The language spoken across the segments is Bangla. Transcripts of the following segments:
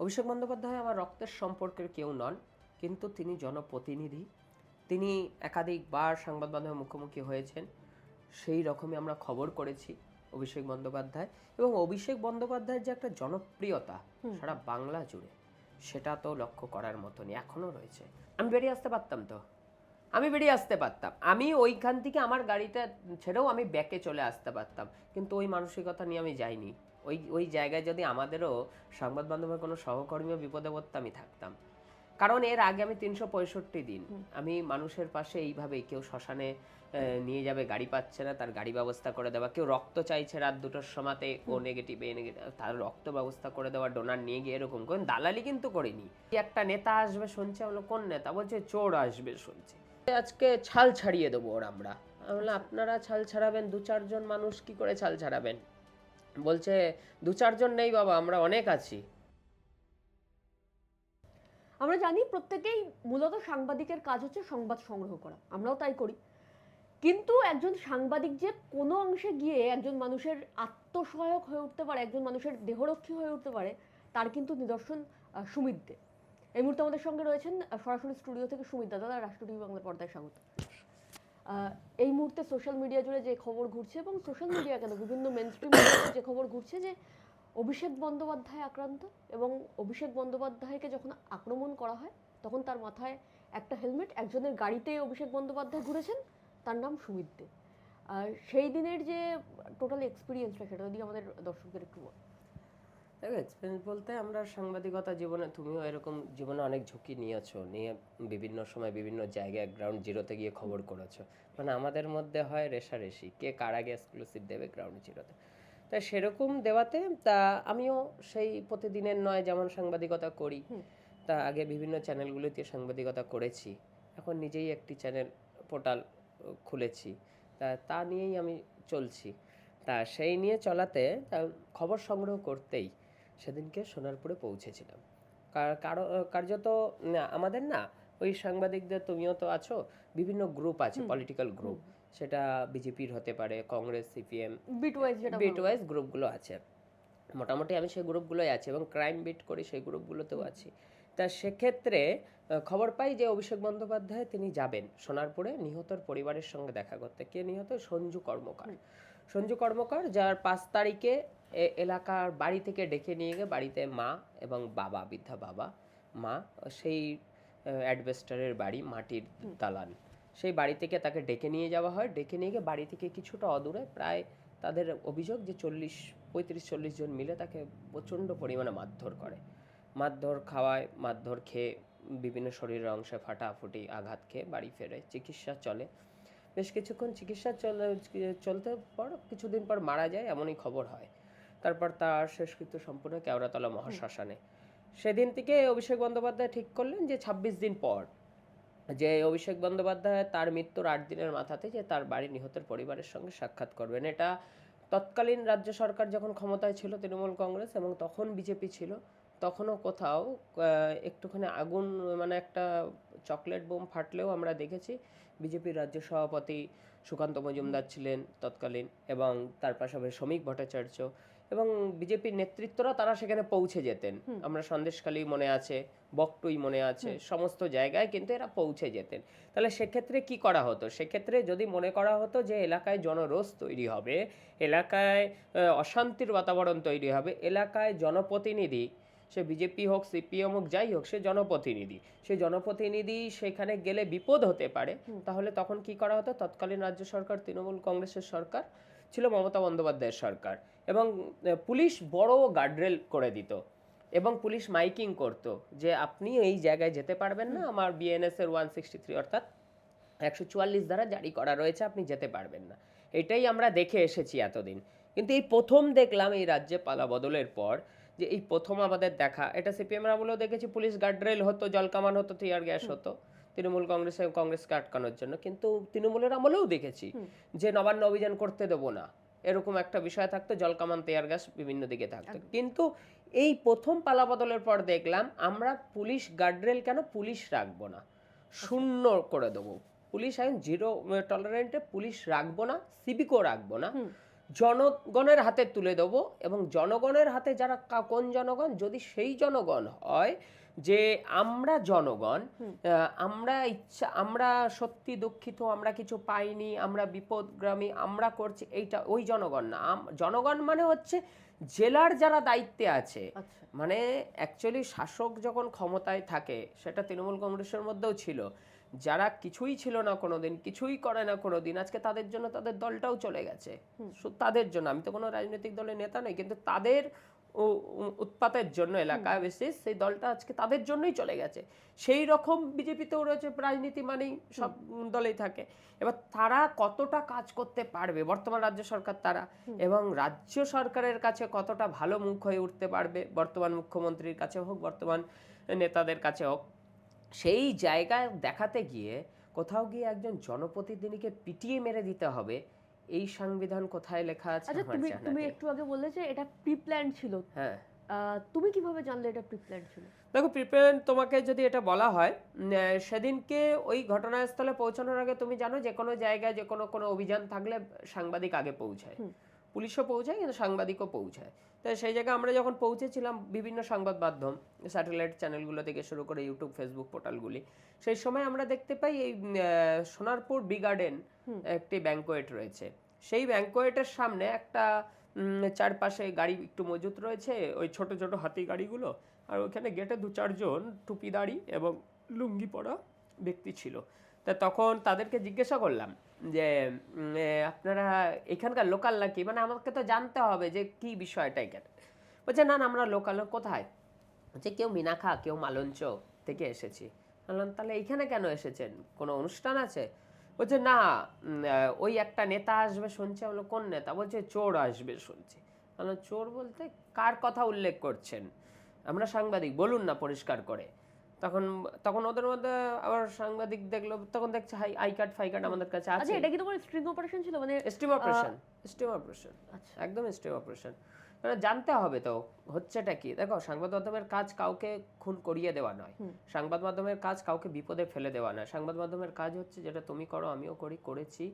অভিষেক বন্দ্যোপাধ্যায় আমার রক্তের সম্পর্কের কেউ নন, কিন্তু তিনি জনপ্রতিনিধি। তিনি একাধিকবার সংবাদ মাধ্যমের মুখোমুখি হয়েছেন, সেই রকমই আমরা খবর করেছি অভিষেক বন্দ্যোপাধ্যায়। এবং অভিষেক বন্দ্যোপাধ্যায়ের যে একটা জনপ্রিয়তা সারা বাংলা জুড়ে, সেটা তো লক্ষ্য করার মতনই এখনও রয়েছে। আমি বেরিয়ে আসতে পারতাম তো, আমি বেরিয়ে আসতে পারতাম, আমি ওইখান থেকে আমার গাড়িটা ছেড়েও আমি ব্যাকে চলে আসতে পারতাম, কিন্তু ওই মানসিকতা নিয়ে আমি যাইনি। ওই ওই জায়গায় যদি আমাদেরও সংবাদ মাধ্যমের কোনো সহকর্মীও বিপদে পড়তে আমি থাকতাম। কারণ এর আগে আমি 365 দিন আমি মানুষের পাশে এইভাবেই, কেউ শ্মশানে নিয়ে যাবে, গাড়ি পাচ্ছে না, তার গাড়ি ব্যবস্থা করে দেওয়া, কেউ রক্ত চাইছে রাত 2টোর সময়তে, ও নেগেটিভ এ নেগেটিভ, তার রক্ত ব্যবস্থা করে দেওয়া, ডোনার নিয়ে গিয়ে, এরকম কোন দালালি কিন্তু করিনি। একটা নেতা আসবে শুনছে, আমরা কোন নেতা, বলছে চোর আসবে শুনছে, আজকে ছাল ছাড়িয়ে দেবো ওর। আমরা বললাম আপনারা ছাল ছাড়াবেন, 2-4 জন মানুষ কি করে ছাল ছাড়াবেন? বলছে 2-4 জন নেই বাবা, আমরা অনেক আছি। আমরা জানি প্রত্যেকেই মূলত সাংবাদিকের কাজ হচ্ছে সংবাদ সংগ্রহ করা, আমরাও তাই করি। কিন্তু একজন সাংবাদিক যে কোনো অংশে গিয়ে একজন মানুষের আত্মসহায়ক হয়ে উঠতে পারে, একজন মানুষের দেহরক্ষী হয়ে উঠতে পারে, তার কিন্তু নিদর্শন সুমিত দে। এই মুহূর্তে আমাদের সঙ্গে রয়েছেন সরাসরি স্টুডিও থেকে সুমিত দাদা, রাষ্ট্র টিভি বাংলা পর্দায় স্বাগত। এই মুহূর্তে সোশ্যাল মিডিয়া জুড়ে যে খবর ঘুরছে, এবং সোশ্যাল মিডিয়া কেন, বিভিন্ন মেনস্ট্রিম যে খবর ঘুরছে, যে অভিষেক বন্দ্যোপাধ্যায় আক্রান্ত, এবং অভিষেক বন্দ্যোপাধ্যায়কে যখন আক্রমণ করা হয় তখন তার মাথায় একটা হেলমেট, একজনের গাড়িতে অভিষেক বন্দ্যোপাধ্যায় ঘুরেছেন, তার নাম সুমিত দে। সেই দিনের যে টোটাল এক্সপিরিয়েন্সটা, সেটা যদি আমাদের দর্শকদের একটু বল। দেখো, এক্সপিরিয়েন্স বলতে আমরা সাংবাদিকতা জীবনে, তুমিও এরকম জীবনে অনেক ঝুঁকি নিয়েছো, নিয়ে বিভিন্ন সময় বিভিন্ন জায়গায় গ্রাউন্ড জিরোতে গিয়ে খবর করেছো। মানে আমাদের মধ্যে হয় রেষারেষি, কে কার আগে এক্সক্লুসিভ দেবে গ্রাউন্ড জিরোতে। তা সেরকম দেওয়াতে তা আমিও সেই প্রতিদিনের নয় যেমন সাংবাদিকতা করি, তা আগে বিভিন্ন চ্যানেলগুলিতে সাংবাদিকতা করেছি, এখন নিজেই একটি চ্যানেল পোর্টাল খুলেছি, তা নিয়েই আমি চলছি। তা সেই নিয়ে চলাতে খবর সংগ্রহ করতেই সেদিনকে সোনারপুরে পৌঁছেছিলাম। কার্যত আমাদের না, ওই সাংবাদিকদের, তুমিও তো আছো, বিভিন্ন গ্রুপ আছে, পলিটিক্যাল গ্রুপ, সেটা বিজেপির হতে পারে, কংগ্রেস, সিপিএম, বিট ওয়াইজ গ্রুপগুলো আছে। মোটামুটি আমি সেই গ্রুপগুলোই আছি, এবং ক্রাইম বিট করি সেই গ্রুপগুলোতেও আছি। তা সেক্ষেত্রে খবর পাই যে অভিষেক বন্দ্যোপাধ্যায় তিনি যাবেন সোনারপুরে নিহতর পরিবারের সঙ্গে দেখা করতে। কে নিহত? সঞ্জু কর্মকার। সঞ্জু কর্মকার, যার 5 তারিখে এলাকার বাড়ি থেকে ডেকে নিয়ে গিয়ে, বাড়িতে মা এবং বাবা, বৃদ্ধা বাবা, মা, সেই অ্যাডভেস্টারের বাড়ি, মাটির দালান, সেই বাড়ি থেকে তাকে ডেকে নিয়ে যাওয়া হয়। ডেকে নিয়ে গিয়ে বাড়ি থেকে কিছুটা অদূরে, প্রায় তাদের অভিযোগ যে 35-40 জন মিলে তাকে প্রচণ্ড পরিমাণে মারধর করে, মারধর খাওয়ায়, মারধর খেয়ে বিভিন্ন শরীরের অংশে ফাটাফুটি আঘাত খেয়ে বাড়ি ফেরে। চিকিৎসা চলে, বেশ কিছুক্ষণ চিকিৎসা চলতে পর কিছুদিন পর মারা যায়, এমনই খবর হয়। তারপর তার শেষকৃত্য সম্পূর্ণ কেওড়াতলা মহাশ্মশানে। সেদিন থেকে অভিষেক বন্দ্যোপাধ্যায় ঠিক করলেন যে 26 দিন পর, যে অভিষেক বন্দ্যোপাধ্যায় তার মৃত্যুর 8 দিনের মাথাতে যে তার বাড়ি নিহতের পরিবারের সঙ্গে সাক্ষাৎ করবেন। এটা তৎকালীন রাজ্য সরকার যখন ক্ষমতায় ছিল, তৃণমূল কংগ্রেস, এবং তখন বিজেপি ছিল, তখনও কোথাও একটুখানি আগুন, মানে একটা চকলেট বোম ফাটলেও আমরা দেখেছি বিজেপির রাজ্য সভাপতি সুকান্ত মজুমদার ছিলেন তৎকালীন, এবং তার পাশাপাশি শ্রমিক ভট্টাচার্য এবং বিজেপির নেতৃত্বরা, তারা সেখানে পৌঁছে যেতেন। আমরা সন্দেশখালী মনে আছে, বকটুই মনে আছে, সমস্ত জায়গায় কিন্তু এরা পৌঁছে যেতেন। তাহলে সেক্ষেত্রে কি করা হতো? সেক্ষেত্রে যদি মনে করা হতো যে এলাকায় জনরোষ তৈরি হবে, এলাকায় অশান্তির বাতাবরণ তৈরি হবে, এলাকায় জনপ্রতিনিধি, সে বিজেপি হোক, সিপিএম হোক, যাই হোক, সে জনপ্রতিনিধি, সেই জনপ্রতিনিধি সেখানে গেলে বিপদ হতে পারে, তাহলে তখন কি করা হতো? তৎকালীন রাজ্য সরকার, তৃণমূল কংগ্রেসের সরকার ছিল, মমতা বন্দ্যোপাধ্যায়ের সরকার, এবং পুলিশ বড় গার্ডরেল করে দিত, এবং পুলিশ মাইকিং করতো যে আপনি এই জায়গায় যেতে পারবেন না, আমার বিএনএস এর 163 অর্থাৎ 144 ধারা জারি করা রয়েছে, আপনি যেতে পারবেন না। এটাই আমরা দেখে এসেছি এতদিন। কিন্তু এই প্রথম দেখলাম এই রাজ্যে পালা বদলের পর, যে এই প্রথম আমাদের দেখা, এটা সিপিএম আমলেও দেখেছি, পুলিশ গার্ডরেল হতো, জলকামান হতো, টিয়ার গ্যাস হতো তৃণমূল কংগ্রেসকে আটকানোর জন্য, কিন্তু তৃণমূলের আমলেও দেখেছি যে নবান্ন অভিযান করতে দেবো না, এরকম একটা বিষয় থাকতো, জলকামান, টিয়ার গ্যাস বিভিন্ন দিকে থাকতো। কিন্তু এই প্রথম পালা বদলের পর দেখলাম আমরা পুলিশ গার্ডরেল কেন, পুলিশ রাখবো না, শূন্য করে দেবো, পুলিশ আইন জিরো টলারেন্টে পুলিশ রাখবো না, সিভিকও রাখবো না, জনগণের হাতে তুলে দেবো, এবং জনগণের হাতে যারা কোন জনগণ, যদি সেই জনগণ হয় যে আমরা জনগণ, আমরা সত্যি দুঃখিত, আমরা কিছু পাইনি, আমরা বিপদগ্রামী, আমরা করছি, এইটা ওই জনগণ না। জনগণ মানে হচ্ছে জেলার যারা দায়িত্বে আছে, আচ্ছা। মানে অ্যাকচুয়ালি শাসক যখন ক্ষমতায় থাকে, সেটা তৃণমূল কংগ্রেসের মধ্যেও ছিল, যারা কিছুই ছিল না কোনোদিন, কিছুই করে না কোনোদিন, আজকে তাদের জন্য তাদের দলটাও চলে গেছে। তাদের জন্য, আমি তো কোনো রাজনৈতিক দলের নেতা নই, কিন্তু তাদের উৎপাতের জন্য এলাকা বেসিস সেই দলটা আজকে তাদের জন্যই চলে গেছে। সেই রকম বিজেপিতেও রয়েছে, রাজনীতি মানেই সব দলেই থাকে। এবার তারা কতটা কাজ করতে পারবে, বর্তমান রাজ্য সরকার তারা, এবং রাজ্য সরকারের কাছে কতটা ভালো মুখ হয়ে উঠতে পারবে, বর্তমান মুখ্যমন্ত্রীর কাছে হোক, বর্তমান নেতাদের কাছে হোক, সেই জায়গায় দেখাতে গিয়ে কোথাও গিয়ে একজন জনপ্রতিনিধিকে পিটিয়ে মেরে দিতে হবে, এই সংবিধান কোথায় লেখা আছে? আচ্ছা, তুমি একটু আগে বললে যে এটা প্রি প্ল্যান ছিল। হ্যাঁ, তুমি কিভাবে জানলে এটা প্রি প্ল্যান ছিল? দেখো, প্রিপেয়ার তোমাকে যদি এটা বলা হয়, সেদিনকে ওই ঘটনাস্থলে পৌঁছানোর আগে তুমি জানো যে কোনো জায়গায় যে কোনো অভিযান থাকলে সাংবাদিক আগে পৌঁছায়, পুলিশও পৌঁছায়, কিন্তু সাংবাদিকও পৌঁছায়। তাই সেই জায়গায় আমরা যখন পৌঁছেছিলাম, বিভিন্ন সংবাদ মাধ্যম, স্যাটেলাইট চ্যানেলগুলো থেকে শুরু করে ইউটিউব, ফেসবুক পোর্টালগুলি, সেই সময় আমরা দেখতে পাই এই সোনারপুর বি গার্ডেন একটি ব্যাংকোয়েট রয়েছে। সেই ব্যাংকোয়েটের সামনে একটা চারপাশে গাড়ি একটু মজুত রয়েছে, ওই ছোট ছোট হাতি গাড়িগুলো, আর ওখানে গেটে 2-4 জন টুপিদারি এবং লুঙ্গি পরা ব্যক্তি ছিল। তা তখন তাদেরকে জিজ্ঞাসা করলাম যে আপনারা এখানকার লোকাল নাকি, মানে আমাকে তো জানতে হবে যে কি বিষয়টা এখানে। বলছে না না, আমরা লোকাল। কোথায়? বলছে কেউ মিনাখা, কেউ মালঞ্চ থেকে এসেছি। বললাম তাহলে এইখানে কেন এসেছেন, কোনো অনুষ্ঠান আছে? বলছে না, ওই একটা নেতা আসবে শুনছি। বললো কোন নেতা? বলছে চোর আসবে শুনছি। বললাম চোর বলতে কার কথা উল্লেখ করছেন? আমরা সাংবাদিক, বলুন না পরিষ্কার করে। তখন তখন ওদের মধ্যে আবার সাংবাদিক দেখলো, তখন দেখছে আই কার্ড ফাই কার্ড আমাদের কাছে আছে। আচ্ছা, এটা কি তোমার স্ট্রিং অপারেশন ছিল? মানে স্টিম অপারেশন, স্টিম অপারেশন, একদম স্টিম অপারেশন। মানে জানতে হবে তো হচ্ছেটা কি। দেখো, সংবাদ মাধ্যমের কাজ কাউকে খুন করিয়ে দেওয়া নয়, সংবাদ মাধ্যমের কাজ কাউকে বিপদে ফেলে দেওয়া নয়। সংবাদ মাধ্যমের কাজ হচ্ছে, যেটা তুমি করো, আমিও করেছি,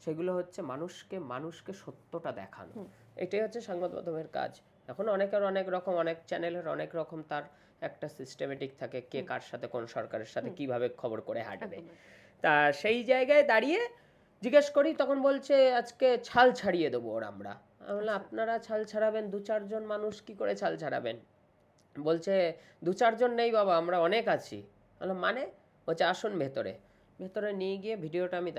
সেগুলো হচ্ছে মানুষকে সত্যটা দেখানো। এটাই হচ্ছে সংবাদ মাধ্যমের কাজ। এখন অনেকের অনেক রকম, অনেক চ্যানেলের অনেক রকম তার একটা সিস্টেমেটিক থাকে, কে কার সাথে, কোন সরকারের সাথে কিভাবে খবর করে হাঁটবে। তা সেই জায়গায় দাঁড়িয়ে জিজ্ঞেস করি, তখন বলছে আজকে ছাল ছাড়িয়ে দেবো ওর আমরা। বললাম আপনারা ছাল ছাড়াবেন, 2-4 জন মানুষ কি করে ছাল ছাড়াবেন? বলছে 2-4 জন নেই বাবা, আমরা অনেক আছি। বললাম মানে? বলছে আসুন ভেতরে। ভেতরে নিয়ে গিয়ে ভিডিওটা আমি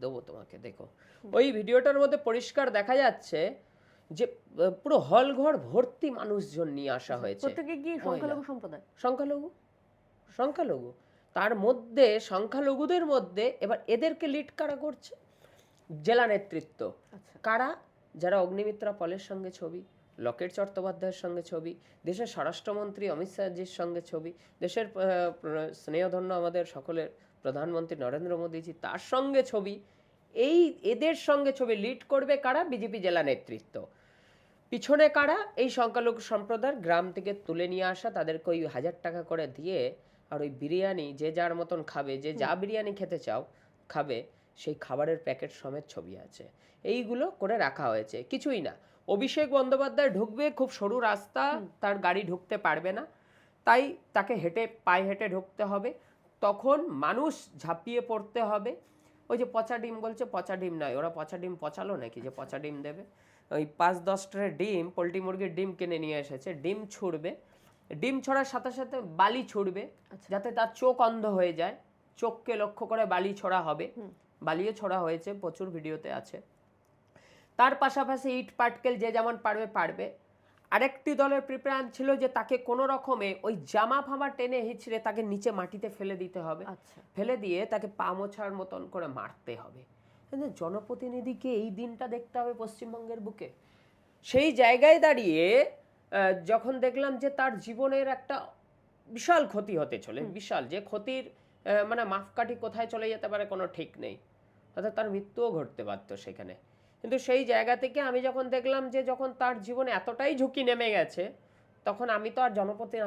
দেবো তোমাকে, দেখো। ওই ভিডিওটার মধ্যে পরিষ্কার দেখা যাচ্ছে যে পুরো হল ঘর ভর্তি মানুষজন নিয়ে আসা হয়েছে। প্রত্যেকে কি সংখ্যালঘু সম্প্রদায়? সংখ্যালঘু। তার মধ্যে সংখ্যালঘুদের মধ্যে এবার এদেরকে লিড কারা করছে? জেলা নেতৃত্ব। কারা? যারা অগ্নিমিত্রা পলের সঙ্গে ছবি, লকেট চট্টোপাধ্যায়ের সঙ্গে ছবি, দেশের স্বরাষ্ট্রমন্ত্রী অমিত শাহজির সঙ্গে ছবি, দেশের স্নেহধন্য আমাদের সকলের প্রধানমন্ত্রী নরেন্দ্র মোদীজি, তার সঙ্গে ছবি। এদের সঙ্গে ছবি লিড করবে কারা? বিজেপি জেলা নেতৃত্ব। পিছনে কারা? এই সংখ্যালঘু সম্প্রদায়ের গ্রাম থেকে তুলে নিয়ে আসা, তাদেরকে ওই 1000 টাকা করে দিয়ে, আর ওই বিরিয়ানি যে যার মতন খাবে, যে যা বিরিয়ানি খেতে চাও খাবে, সেই খাবারের প্যাকেট সমেত ছবি আছে। এইগুলো করে রাখা হয়েছে, কিছুই না। অভিষেক বন্দ্যোপাধ্যায় ঢুকবে, খুব সরু রাস্তা, তার গাড়ি ঢুকতে পারবে না, তাই তাকে পায়ে হেঁটে ঢুকতে হবে। তখন মানুষ ঝাঁপিয়ে পড়তে হবে। ওই যে পচা ডিম বলছে, পচা ডিম নয়, ওরা পচা ডিম পচালো নাকি যে পচা ডিম দেবে? ওই 5-10 ট্রে ডিম, পোলট্রি মুরগির ডিম কিনে নিয়ে এসেছে, ডিম ছুড়বে। ডিম ছড়ার সাথে সাথে বালি ছুড়বে, যাতে তার চোখ অন্ধ হয়ে যায়। চোখকে লক্ষ্য করে বালি ছোড়া হবে, বালিও ছোড়া হয়েছে, প্রচুর ভিডিওতে আছে। তার পাশাপাশি ইট পাটকেল যে যেমন পারবে। আরেকটি দলের প্রিপ্ল্যান ছিল যে তাকে কোনো রকমে ওই জামা ফামা টেনে হিঁচড়ে তাকে নিচে মাটিতে ফেলে দিতে হবে, ফেলে দিয়ে তাকে পা মোছার মতন করে মারতে হবে। জনপ্রতিনিধিকে এই দিনটা দেখতে হবে পশ্চিমবঙ্গের বুকে। সেই জায়গায় দাঁড়িয়ে যখন দেখলাম যে তার জীবনের একটা বিশাল ক্ষতি হতে চলে, বিশাল, যে ক্ষতির মানে মাপকাঠি কোথায় চলে যেতে পারে কোনো ঠিক নেই, অর্থাৎ তার মৃত্যুও ঘটতে পারত সেখানে। কিন্তু সেই জায়গা থেকে আমি যখন দেখলাম যে যখন তার জীবনে এতটাই ঝুঁকি নেমে গেছে, তখন আমি তো আর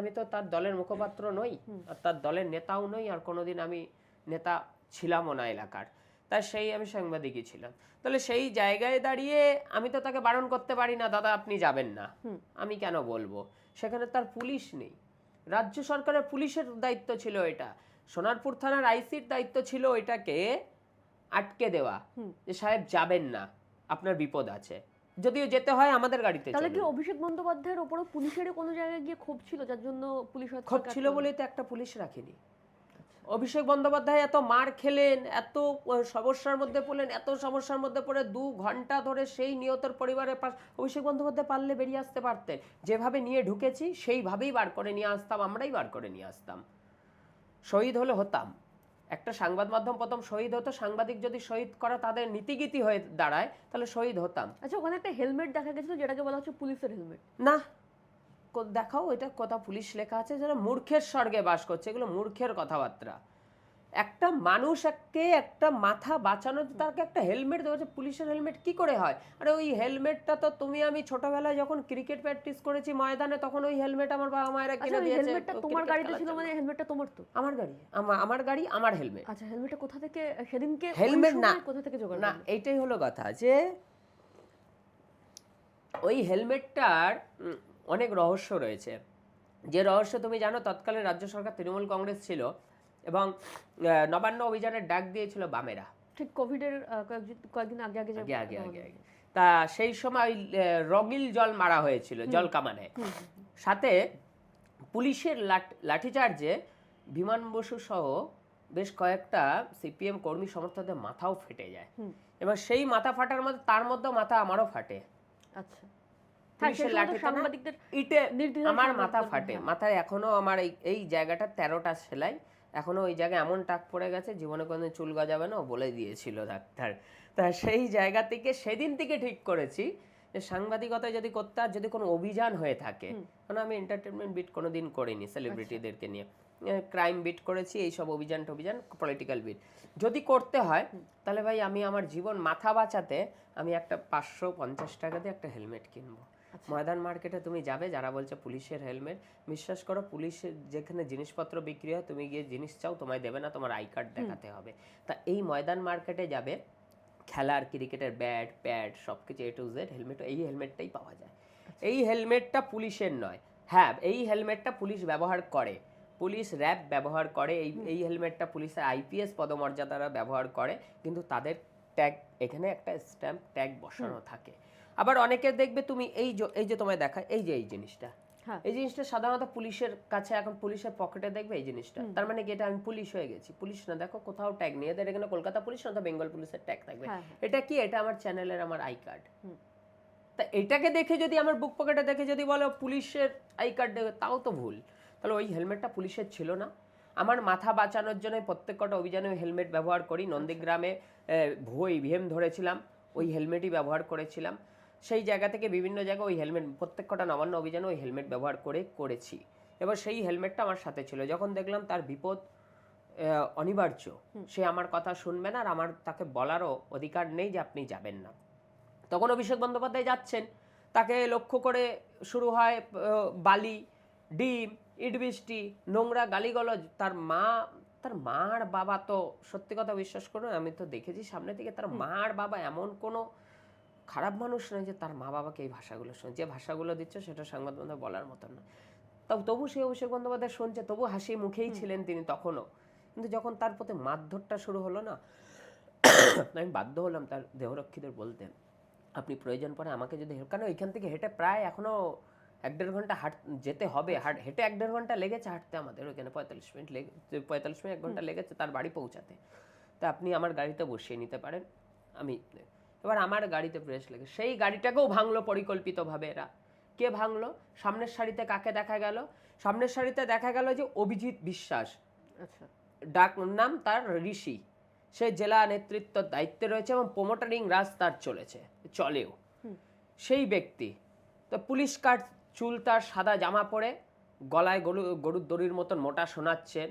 আমি তো তার দলের মুখপাত্র নই, আর তার দলের নেতাও নই, আর কোনোদিন আমি নেতা ছিলামও না এলাকার। তাই সেই আমি সাংবাদিকই ছিলাম। তাহলে সেই জায়গায় দাঁড়িয়ে আমি তো তাকে বারণ করতে পারি না, দাদা আপনি যাবেন না, আমি কেন বলবো? সেখানে তার পুলিশ নেই, রাজ্য সরকারের পুলিশের দায়িত্ব ছিল এটা, সোনারপুর থানার আইসির দায়িত্ব ছিল এটাকে আটকে দেওয়া, যে সাহেব যাবেন না, আপনার বিপদ আছে, যদিও যেতে হয় আমাদের গাড়িতে। তাহলে কি অভিষেক বন্দ্যোপাধ্যায়ের ওপরও পুলিশেরই কোনো জায়গায় গিয়ে ক্ষোভ ছিল, যার জন্য পুলিশ হয়তো ক্ষোভ ছিল বলেই তো একটা পুলিশ রাখেনি। অভিষেক বন্দ্যোপাধ্যায় এত মার খেলেন, এত সমস্যার মধ্যে পড়লেন, এত সমস্যার মধ্যে পড়ে 2 ঘন্টা ধরে সেই নিহতের পরিবারের পাশ, অভিষেক বন্দ্যোপাধ্যায় পারলে বেরিয়ে আসতে পারতেন। যেভাবে নিয়ে ঢুকেছি সেইভাবেই বার করে নিয়ে আসতাম, আমরাই বার করে নিয়ে আসতাম। শহীদ হলে হতাম, একটা সংবাদ মাধ্যম প্রথম শহীদ হতো, সাংবাদিক যদি শহীদ করা তাদের নীতিগীতি হয়ে দাঁড়ায় তাহলে শহীদ হতাম। আচ্ছা, ওখানে একটা হেলমেট দেখা গেছিল যেটাকে বলা হচ্ছে পুলিশের হেলমেট। না, দেখাও এটা কথা পুলিশ লেখা আছে, যারা মূর্খের স্বর্গে বাস করছে, এগুলো মূর্খের কথাবার্তা। একটা মানুষকে একটা মাথা বাঁচানোর তাকে একটা হেলমেট দেওয়া হচ্ছে, পুলিশের হেলমেট কি করে হয়? আরে ওই হেলমেটটা তো তুমি আমি ছোটবেলায় যখন ক্রিকেট প্র্যাকটিস করেছি ময়দানে, তখন ওই হেলমেট আমার বাবা মায়েরা কিনে দিয়েছে। হেলমেটটা তোমার গাড়িতে ছিল মানে হেলমেটটা তোমার তো? আমার গাড়ি, আমার গাড়ি, আমার হেলমেট। আচ্ছা, হেলমেটটা কোথা থেকে সেদিনকে হেলমেট না, কোথা থেকে জোগাড় না এইটাই হলো কথা, যে ওই হেলমেটটার অনেক রহস্য রয়েছে। যে রহস্য তুমি জানো, তৎকালীন রাজ্য সরকার তৃণমূল কংগ্রেস ছিল এবং নবান্ন অভিযানের ডাক দিয়েছিল বামেরা, ঠিক কোভিডের কয়েকদিন আগে আগে আগে। তা সেই সময় ওই রগিল জল মারা হয়েছিল, জল কামানে, সাথে পুলিশের লাঠিচার্জে বিমান বসু সহ বেশ কয়েকটা সিপিএম কর্মী সমর্থকদের মাথাও ফেটে যায়, এবং সেই মাথা ফাটার মধ্যে তার মধ্যে মাথা আমারও ফাটে। আচ্ছা, পুলিশের লাঠিতে ইটে আমার মাথা ফাটে, মাথায় এখনো আমার এই জায়গাটা 13টা সেলাই, এখনো ওই জায়গায় এমন টাক পড়ে গেছে, জীবনে কোনোদিন চুল গজাবে না, ও বলে দিয়েছিল ডাক্তার। তা সেই জায়গা থেকে সেদিন থেকে ঠিক করেছি যে সাংবাদিকতা যদি করতে, আর যদি কোনো অভিযান হয়ে থাকে, কারণ আমি এন্টারটেনমেন্ট বিট কোনোদিন করিনি, সেলিব্রিটিদেরকে নিয়ে ক্রাইম বিট করেছি, এইসব অভিযান পলিটিক্যাল বিট যদি করতে হয়, তাহলে ভাই আমি আমার জীবন মাথা বাঁচাতে আমি একটা 550 টাকা দিয়ে একটা হেলমেট কিনবো। ময়দান মার্কেটে তুমি যাবে, যারা বলছে পুলিশের হেলমেট, বিশ্বাস করো পুলিশের যেখানে জিনিসপত্র বিক্রি হয়, তুমি গিয়ে জিনিস চাও তোমায় দেবে না, তোমার আই কার্ড দেখাতে হবে। তা এই ময়দান মার্কেটে যাবে, খেলার ক্রিকেটের ব্যাট প্যাড সব কিছু A to Z হেলমেট, এই হেলমেটটাই পাওয়া যায়। এই হেলমেটটা পুলিশের নয়, হ্যাঁ এই হেলমেটটা পুলিশ ব্যবহার করে, পুলিশ র্যাব ব্যবহার করে, এই হেলমেটটা পুলিশের IPS পদমর্যাদারা ব্যবহার করে, কিন্তু তাদের ট্যাগ এখানে একটা স্ট্যাম্প ট্যাগ বসানো থাকে। আবার অনেকে দেখবে তুমি এই যে তোমায় দেখা এই জিনিসটা, এই জিনিসটা সাধারণত পুলিশের কাছে, এখন পুলিশের পকেটে দেখবে এই জিনিসটা, তার মানে কি এটা আমি পুলিশ হয়ে গেছি? পুলিশ না, দেখো কোথাও ট্যাগ নিয়ে এদের এখানে কলকাতা পুলিশ না তো বেঙ্গল পুলিশের ট্যাগ থাকবে। এটা কি? এটা আমার চ্যানেলের আমার আই কার্ড। তা এটাকে দেখে যদি আমার বুক পকেটে দেখে যদি বলো পুলিশের আই কার্ড, তাও তো ভুল। তাহলে ওই হেলমেটটা পুলিশের ছিল না। আমার মাথা বাঁচানোর জন্য প্রত্যেক কটা অভিযানে হেলমেট ব্যবহার করি। নন্দীগ্রামে ভুয়ো ইভিএম ধরেছিলাম, ওই হেলমেটই ব্যবহার করেছিলাম। সেই জায়গা থেকে বিভিন্ন জায়গায় ওই হেলমেট, প্রত্যেক কটা নবান্ন অভিযানে ওই হেলমেট ব্যবহার করেছি। এবার সেই হেলমেটটা আমার সাথে ছিল, যখন দেখলাম তার বিপদ অনিবার্য, সে আমার কথা শুনবে না, আর আমার তাকে বলারও অধিকার নেই যে আপনি যাবেন না, তখন অভিষেক বন্দ্যোপাধ্যায় যাচ্ছেন, তাকে লক্ষ্য করে শুরু হয় বালি, ডিম, ইট বৃষ্টি, নোংরা গালিগালাজ। তার মা আর বাবা তো সত্যি কথা বিশ্বাস করুন, আমি তো দেখেছি সামনে থেকে, তার মা আর বাবা এমন কোনো খারাপ মানুষ নয় যে তার মা বাবাকে এই ভাষাগুলো শোনে, যে ভাষাগুলো দিচ্ছে সেটা সংবাদ মাধ্যমে বলার মতন না। তবু সেই অভিষেক বন্দ্যোপাধ্যায় শুনছে, তবু হাসি মুখেই ছিলেন তিনি তখনও। কিন্তু যখন তার প্রতি মারধরটা শুরু হলো না, আমি বাধ্য হলাম তার দেহরক্ষীদের বলতে, আপনি প্রয়োজন পড়ে আমাকে যদি, কারণ এখান থেকে হেঁটে প্রায় এখনো 1-1.5 ঘন্টা যেতে হবে, হেঁটে 1-1.5 ঘন্টা লেগেছে হাঁটতে আমাদের, ওইখানে 45 মিনিট 1 ঘন্টা লেগেছে তার বাড়ি পৌঁছাতে। তা আপনি আমার গাড়িতে বসিয়ে নিতে পারেন। এবার আমার গাড়িতে প্রেস লেগে সেই গাড়িটাকেও ভাঙলো পরিকল্পিতভাবে এরা। কে ভাঙলো? সামনের সারিতে কাকে দেখা গেল? সামনের সারিতে দেখা গেল যে অভিজিৎ বিশ্বাস, ডাক নাম তার ঋষি, সে জেলা নেতৃত্বের দায়িত্বে রয়েছে এবং প্রমোটারিং রাজ তার চলেও সেই ব্যক্তি। তো পুলিশ কাট, চুল তার সাদা জামা পরে, গলায় গরুর দড়ির মতন মোটা শোনাচ্ছেন।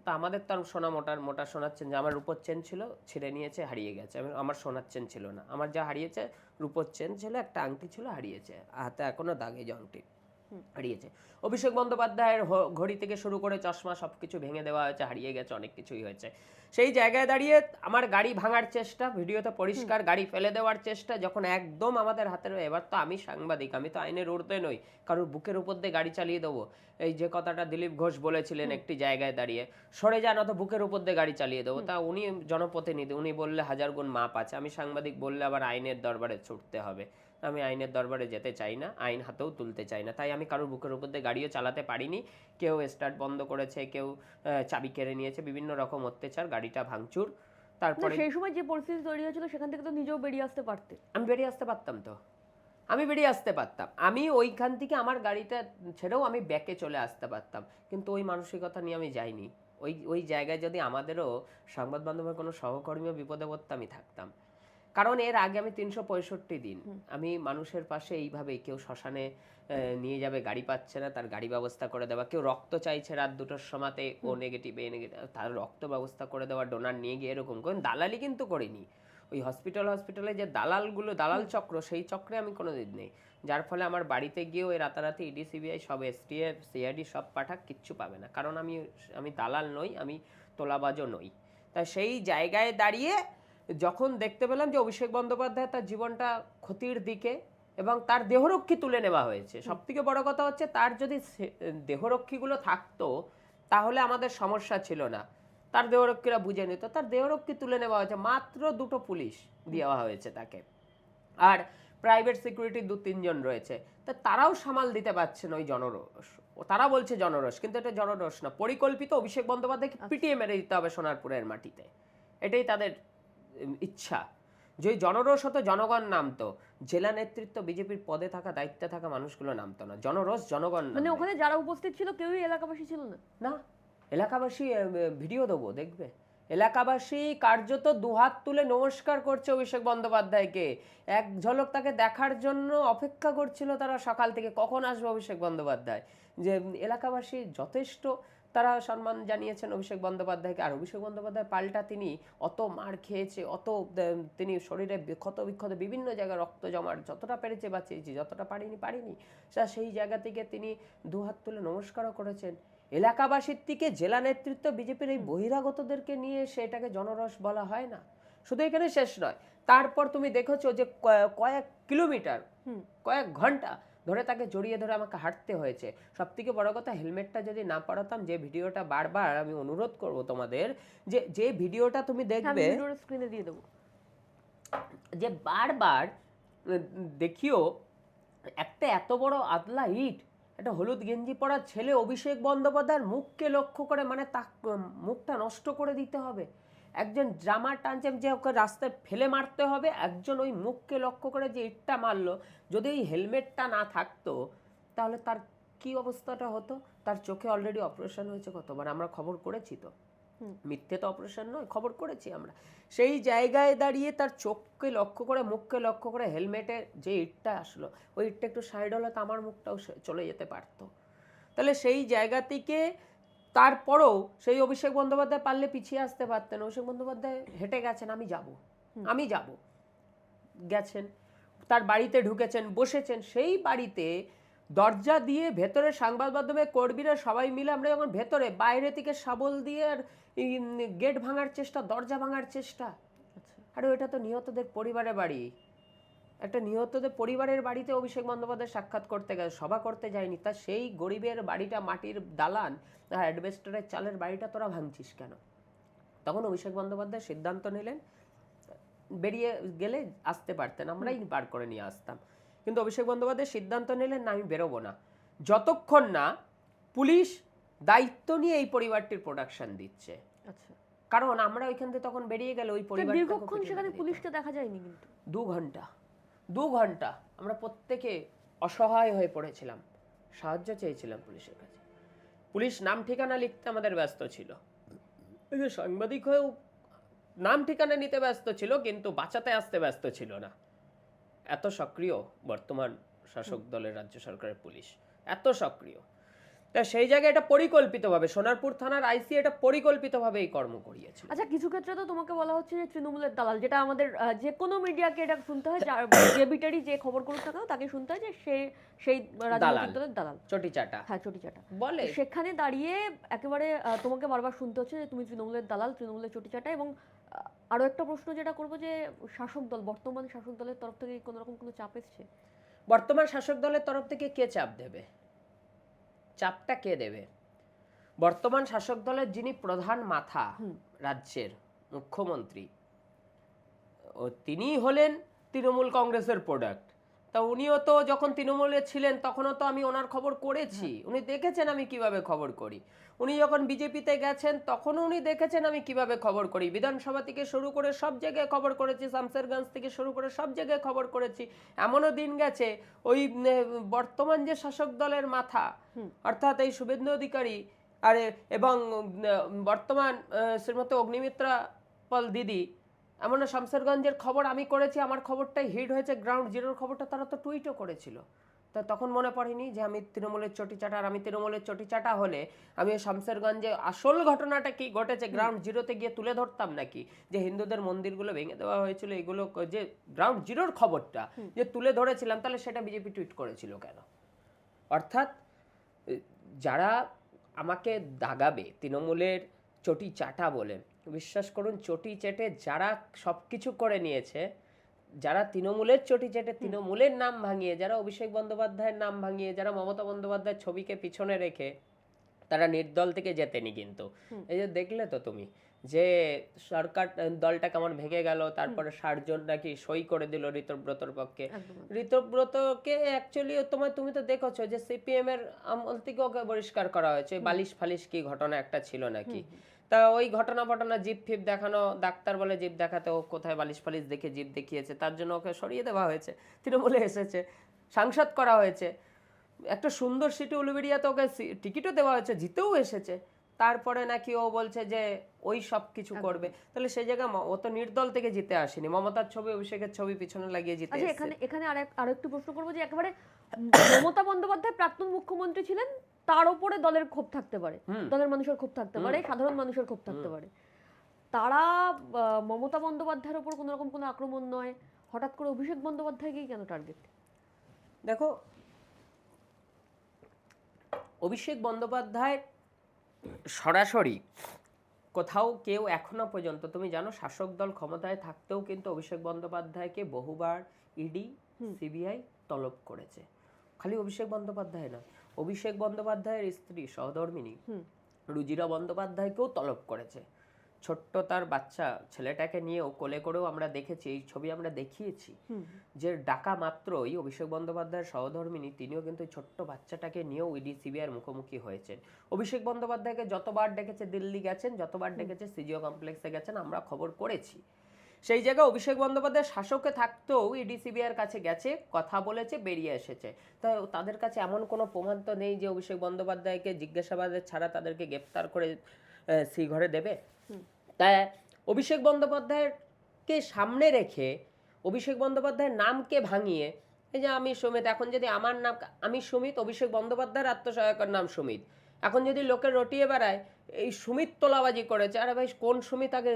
তা আমাদের তো সোনা মোটা শোনাচ্ছেন, যে আমার রূপোর চেন ছিল ছিঁড়ে নিয়েছে, হারিয়ে গেছে। আমার সোনার চেন ছিল না, আমার যা হারিয়েছে রূপোর চেন ছিল, একটা আংটি ছিল, হারিয়েছে, হাতে এখনো দাগে যে আংটি। হারিয়েছে। অভিষেক বন্দ্যোপাধ্যায়ের ঘড়ি থেকে শুরু করে চশমা সবকিছু ভেঙে দেওয়া হয়েছে, হারিয়ে গেছে, অনেক কিছুই হয়েছে। সেই জায়গায় দাঁড়িয়ে আমার গাড়ি ভাঙার চেষ্টা, ভিডিওতে পরিষ্কার, গাড়ি ফেলে দেওয়ার চেষ্টা, যখন একদম আমাদের হাতের, এবার তো আমি সাংবাদিক, আমি তো আইনের ঊর্ধ্বে নই, কারোর বুকের উপর দিয়ে গাড়ি চালিয়ে দেবো। এই যে কথাটা দিলীপ ঘোষ বলেছিলেন একটি জায়গায় দাঁড়িয়ে, সরে যান অত বুকের উপর দিয়ে গাড়ি চালিয়ে দেবো, তা উনি জনপ্রতিনিধি, উনি বললে হাজার গুণ মাপ আছে, আমি সাংবাদিক বললে আবার আইনের দরবারে ছুটতে হবে। আমি আইনের দরবারে যেতে চাই না, আইন হাতেও তুলতে চাই না, তাই আমি কারোর বুকের উপর দিয়ে গাড়িও চালাতে পারিনি। কেউ স্টার্ট বন্ধ করেছে, কেউ চাবি কেড়ে নিয়েছে, বিভিন্ন রকম অত্যাচার, গাড়িটা ভাঙচুর। তারপরে সেই সময় যে পরিস্থিতি তৈরি হয়েছিল সেখান থেকে তো নিজেও বেরিয়ে আসতে পারতে। আমি বেরিয়ে আসতে পারতাম তো, আমি বেরিয়ে আসতে পারতাম, আমি ওইখান থেকে আমার গাড়িটা ছেড়েও আমি ব্যাকে চলে আসতে পারতাম, কিন্তু ওই মানসিকতা নিয়ে আমি যাইনি। ওই জায়গায় যদি আমাদেরও সংবাদ মাধ্যমের কোনো সহকর্মীও বিপদে পড়তে আমি থাকতাম। কারণ এর আগে আমি 365 দিন আমি মানুষের পাশে এইভাবেই, কেউ শ্মশানে নিয়ে যাবে, গাড়ি পাচ্ছে না, তার গাড়ি ব্যবস্থা করে দেওয়া, কেউ রক্ত চাইছে রাত 2টোর সময়তে, ও নেগেটিভ এ নেগেটিভ, তার রক্ত ব্যবস্থা করে দেওয়া, ডোনার নিয়ে গিয়ে, এরকম কোন দালালি কিন্তু করিনি। ওই হসপিটালে যে দালাল চক্র, সেই চক্রে আমি কোনো দিন নেই, যার ফলে আমার বাড়িতে গিয়েও ওই রাতারাতি ইডি সিবিআই সব এসটিএফ সিআইডি সব পাঠাক, কিচ্ছু পাবে না, কারণ আমি দালাল নই, আমি তোলাবাজও নই। তাই সেই জায়গায় দাঁড়িয়ে যখন দেখতে পেলাম যে অভিষেক বন্দ্যোপাধ্যায় তার জীবনটা ক্ষতির দিকে, এবং তার দেহরক্ষী তুলে নেওয়া হয়েছে, সব থেকে বড় কথা হচ্ছে তার যদি দেহরক্ষীগুলো থাকতো তাহলে আমাদের সমস্যা ছিল না, তার দেহরক্ষীরা বুঝে নিত, তার দেহরক্ষী তুলে নেওয়া হয়েছে, মাত্র 2টো পুলিশ দেওয়া হয়েছে তাকে, আর প্রাইভেট সিকিউরিটি 2-3 জন রয়েছে, তা তারাও সামাল দিতে পারছে না ওই জনরোষ। তারা বলছে জনরোষ, কিন্তু এটা জনরোষ না, পরিকল্পিত অভিষেক বন্দ্যোপাধ্যায়কে পিটিয়ে মেরে দিতে হবে সোনারপুরের মাটিতে, এটাই তাদের ইচ্ছা। যে জনরোষ হতো জনগণ নামতো, জেলা নেতৃত্ব বিজেপির পদে থাকা, দায়িত্বে থাকা মানুষগুলো নামতো না, জনরোষ জনগণ মানে ওখানে যারা উপস্থিত ছিল কেউই এলাকাবাসী ছিল না। না, এলাকাবাসী ভিডিও দেবো দেখবে, এলাকাবাসী কার্যত দুহাত তুলে নমস্কার করছে অভিষেক বন্দ্যোপাধ্যায়কে, এক ঝলক তাকে দেখার জন্য অপেক্ষা করছিল তারা সকাল থেকে, কখন আসবে অভিষেক বন্দ্যোপাধ্যায়। যে এলাকাবাসী যথেষ্ট তারা সম্মান জানিয়েছেন অভিষেক বন্দ্যোপাধ্যায়কে। আর অভিষেক বন্দ্যোপাধ্যায় পাল্টা তিনি অত মার খেয়েছে, তিনি শরীরে ক্ষত বিক্ষত, বিভিন্ন জায়গায় রক্ত জমার, যতটা পেরেছে বাঁচিয়েছি, যতটা পারিনি। সেই জায়গা থেকে তিনি দুহাত তুলে নমস্কারও করেছেন। এলাকাবাসীর থেকে জেলা নেতৃত্ব বিজেপির এই বহিরাগতদেরকে নিয়ে সেটাকে জনরস বলা হয় না। শুধু এখানে শেষ নয়, তারপর তুমি দেখেছো যে কয়েক কিলোমিটার, কয়েক ঘন্টা ধরে তাকে জড়িয়ে ধরে আমাকে হাঁটতে হয়েছে। সব থেকে বড় কথা, হেলমেটটা যদি না পরাতাম, যে ভিডিওটা বারবার আমি অনুরোধ করব তোমাদের, যে ভিডিওটা তুমি দেখবে, স্ক্রিনে দিয়ে দেবো, যে বারবার দেখিও একটা এত বড় আদলা ইট, একটা হলুদ গেঞ্জি পরা ছেলে অভিষেক বন্দ্যোপাধ্যায়ের মুখকে লক্ষ্য করে, মানে তার মুখটা নষ্ট করে দিতে হবে, একজন ড্রামা টানছেন যে ওকে রাস্তায় ফেলে মারতে হবে, একজন ওই মুখকে লক্ষ্য করে যে ইটটা মারলো, যদি এই হেলমেটটা না থাকতো তাহলে তার কি অবস্থাটা হতো। তার চোখে অলরেডি অপারেশন হয়েছে কতবার, আমরা খবর করেছি তো, মিথ্যে তো অপারেশন নয়, খবর করেছি আমরা। সেই জায়গায় দাঁড়িয়ে তার চোখকে লক্ষ্য করে, মুখকে লক্ষ্য করে, হেলমেটের যে ইটটা আসলো, ওই ইটটা একটু সাইড হলে তো আমার মুখটাও চলে যেতে পারতো। তাহলে সেই জায়গা থেকে তারপরেও সেই অভিষেক বন্দ্যোপাধ্যায় পারলে পিছিয়ে আসতে পারতেন। অভিষেক বন্দ্যোপাধ্যায় হেঁটে গেছেন, আমি যাব গেছেন, তার বাড়িতে ঢুকেছেন, বসেছেন, সেই বাড়িতে দরজা দিয়ে ভেতরে সংবাদ মাধ্যমের কর্মীরা সবাই মিলে আমরা যখন ভেতরে, বাইরে থেকে শাবল দিয়ে আর গেট ভাঙার চেষ্টা, দরজা ভাঙার চেষ্টা। আরে ওইটা তো নিহতদের পরিবারের বাড়ি, একটা নিহতদের পরিবারের বাড়িতে অভিষেক বন্দ্যোপাধ্যায় সাক্ষাৎ করতে গেছে, সভা করতে যায়নি। তা সেই গরিবের বাড়িটা, মাটির দালান আর অ্যাডভেস্টারের চালের বাড়িটা তোরা ভাঙছিস কেন? তখন অভিষেক বন্দ্যোপাধ্যায় সিদ্ধান্ত নিলেন, বেরিয়ে গেলে আসতে পারতেন, আমরাই বার করে নিয়ে আসতাম, কিন্তু অভিষেক বন্দ্যোপাধ্যায় সিদ্ধান্ত নিলেন না, আমি বেরোবো না যতক্ষণ না পুলিশ দায়িত্ব নিয়ে এই পরিবারটির প্রোডাকশন দিচ্ছে। আচ্ছা, কারণ আমরা ওইখান থেকে তখন বেরিয়ে গেলে ওই পরিবার দীর্ঘক্ষণ সেখানে পুলিশকে দেখা যায়নি, কিন্তু 2 ঘন্টা আমরা প্রত্যেকে অসহায় হয়ে পড়েছিলাম, সাহায্য চেয়েছিলাম পুলিশের কাছে। পুলিশ নাম ঠিকানা লিখতে আমাদের ব্যস্ত ছিল, এই যে সাংবাদিক হয়েও নাম ঠিকানা নিতে ব্যস্ত ছিল, কিন্তু বাঁচাতে আসতে ব্যস্ত ছিল না। এত সক্রিয় বর্তমান শাসক দলের রাজ্য সরকারের পুলিশ, এত সক্রিয়। তা সেই জায়গায় এটা পরিকল্পিতভাবে সোনারপুর থানার আইসি এটা পরিকল্পিতভাবে এই কর্ম করিয়েছে। আচ্ছা, কিছু ক্ষেত্রে তো তোমাকে বলা হচ্ছে যে তৃণমূলের দালাল, যেটা আমাদের যে কোনো মিডিয়াকে এটা শুনতে হয়, যে বিটারি যে খবর করুক না কেন তাকে শুনতে হয় যে সেই রাজনৈতিক দলের দালাল, চটি চাটা হ্যাঁ চটি চাটা বলে। সেখানে দাঁড়িয়ে একেবারে তোমাকে বারবার শুনতে হচ্ছে যে তুমি তৃণমূলের দালাল, তৃণমূলের চটি চাটা। এবং আরো একটা প্রশ্ন যেটা করবো, যে শাসক দল, বর্তমান শাসক দলের তরফ থেকে কোনো রকম কোনো চাপ এসছে? বর্তমান শাসক দলের তরফ থেকে কে চাপ দেবে? চাপটা কে দেবে? বর্তমান শাসক দলের যিনি প্রধান মাথা, রাজ্যের মুখ্যমন্ত্রী, তিনি হলেন তৃণমূল কংগ্রেসের প্রোডাক্ট। তা উনিও তো যখন তৃণমূলে ছিলেন তখনও তো আমি ওনার খবর করেছি, উনি দেখেছেন আমি কিভাবে খবর করি। উনি যখন বিজেপিতে গেছেন তখনও উনি দেখেছেন আমি কিভাবে খবর করি। বিধানসভা থেকে শুরু করে সব জায়গায় খবর করেছি, শামসেরগঞ্জ থেকে শুরু করে সব জায়গায় খবর করেছি। এমনও দিন গেছে ওই বর্তমান যে শাসক দলের মাথা অর্থাৎ এই শুভেন্দু অধিকারী আরে এবং বর্তমান শ্রীমতী অগ্নিমিত্রা পাল দিদি, এমন শামসেরগঞ্জের খবর আমি করেছি, আমার খবরটাই হিট হয়েছে, গ্রাউন্ড জিরোর খবরটা তারা তো টুইটও করেছিল। তা তখন মনে পড়েনি যে আমি তৃণমূলের চটিচাটা? আর আমি তৃণমূলের চটিচাটা হলে আমি শামসেরগঞ্জে আসল ঘটনাটা কি ঘটেছে গ্রাউন্ড জিরোতে গিয়ে তুলে ধরতাম নাকি? যে হিন্দুদের মন্দিরগুলো ভেঙে দেওয়া হয়েছিল, এগুলো যে গ্রাউন্ড জিরোর খবরটা যে তুলে ধরেছিলাম, তাহলে সেটা বিজেপি টুইট করেছিল কেন? অর্থাৎ যারা আমাকে দাগাবে তৃণমূলের চটি চাটা বলে, বিশ্বাস করুন চটি চেটে যারা সব কিছু করে নিয়েছে, যারা তৃণমূলের চটি চেটে তৃণমূলের নাম ভাঙিয়ে, যারা অভিষেক বন্দ্যোপাধ্যায়ের নাম ভাঙিয়ে, যারা মমতা বন্দ্যোপাধ্যায়ের ছবিকে পিছনে রেখে তারা নির্দল থেকে জেতেনি। কিন্তু এই যে দেখলে তো তুমি যে সরকার দলটা কেমন ভেঙে গেল, তারপরে 60 জন নাকি সই করে দিল ঋতব্রতর পক্ষে। ঋতব্রতকে অ্যাকচুয়ালি তুমি তো দেখেছো যে সিপিএম এর আমল থেকে ওকে বহিষ্কার করা হয়েছে। বালিশ ফালিশ কি ঘটনা একটা ছিল নাকি, তা ওই ঘটনা জিপ ফিপ দেখানো, ডাক্তার বলে জিপ দেখাতে, ও কোথায় বালিশ ফালিশ দেখে জিপ দেখিয়েছে, তার জন্য ওকে সরিয়ে দেওয়া হয়েছে। তৃণমূলে এসেছে, সাংসদ করা হয়েছে, একটা সুন্দর সিটি উলুবেড়িয়াতে ওকে টিকিটও দেওয়া হয়েছে, জিতেও এসেছে। তারপরে নাকি ও বলছে যে ওই সব কিছু করবে। তাহলে সেই জায়গায় ও তো নির্দল থেকে জিতে আসেনি, মমতার ছবি অভিষেকের ছবি পিছনে লাগিয়ে জিতে এসেছে। এখানে আরেকটু প্রশ্ন করবো, যে একেবারে মমতা বন্দ্যোপাধ্যায় প্রাক্তন মুখ্যমন্ত্রী ছিলেন, তার উপরে দলের ক্ষোভ থাকতে পারে, দলের মানুষের ক্ষোভ থাকতে পারে, সাধারণ মানুষের ক্ষোভ থাকতে পারে। তারা মমতা বন্দ্যোপাধ্যায়ের উপর কোনো রকম কোনো আক্রমণ নয়, হঠাৎ করে অভিষেক বন্দ্যোপাধ্যায়কেই কেন টার্গেট? দেখো, অভিষেক বন্দ্যোপাধ্যায় সরাসরি কোথাও কেউ এখনো পর্যন্ত, তুমি জানো শাসক দল ক্ষমতায় থাকতেও কিন্তু অভিষেক বন্দ্যোপাধ্যায়কে বহুবার ইডি সিবিআই তলব করেছে। খালি অভিষেক বন্দ্যোপাধ্যায় না, অভিষেক বন্দ্যোপাধ্যায়ের স্ত্রী সহধর্মিণী রুজিরা বন্দ্যোপাধ্যায়কেও তলব করেছে। ছোট্ট তার বাচ্চা ছেলেটাকে নিয়েও কোলে করেও আমরা দেখেছি, এই ছবি আমরা দেখিয়েছি, যে ডাকা মাত্রই অভিষেক বন্দ্যোপাধ্যায়ের সহধর্মিণী তিনিও কিন্তু ছোট্ট বাচ্চাটাকে নিয়েও ইডি সিবিআইয়ের মুখোমুখি হয়েছেন। অভিষেক বন্দ্যোপাধ্যায়কে যতবার ডেকেছে দিল্লি গেছেন, যতবার ডেকেছে সিজিও কমপ্লেক্সে গেছেন, আমরা খবর করেছি। সেই জায়গায় অভিষেক বন্দ্যোপাধ্যায় শাসকে থাকতেও ইডি সিবিআইয়ের কাছে গেছে, কথা বলেছে, বেরিয়ে এসেছে। তো তাদের কাছে এমন কোনো প্রমাণ তো নেই যে অভিষেক বন্দ্যোপাধ্যায়কে জিজ্ঞাসাবাদের ছাড়া তাদেরকে গ্রেপ্তার করে সেই ঘরে দেবে। তাই অভিষেক বন্দ্যোপাধ্যায়কে সামনে রেখে, অভিষেক বন্দ্যোপাধ্যায়ের নামকে ভাঙিয়ে, এই যে আমি সুমিত, এখন যদি আমার নাম, আমি সুমিত, অভিষেক বন্দ্যোপাধ্যায়ের আত্মসহায়কের নাম সুমিত, এখন যদি লোকে রটিয়ে বেড়ায় এই সুমিত তোলাবাজি করেছে, আরে ভাই কোন সুমিত, আগে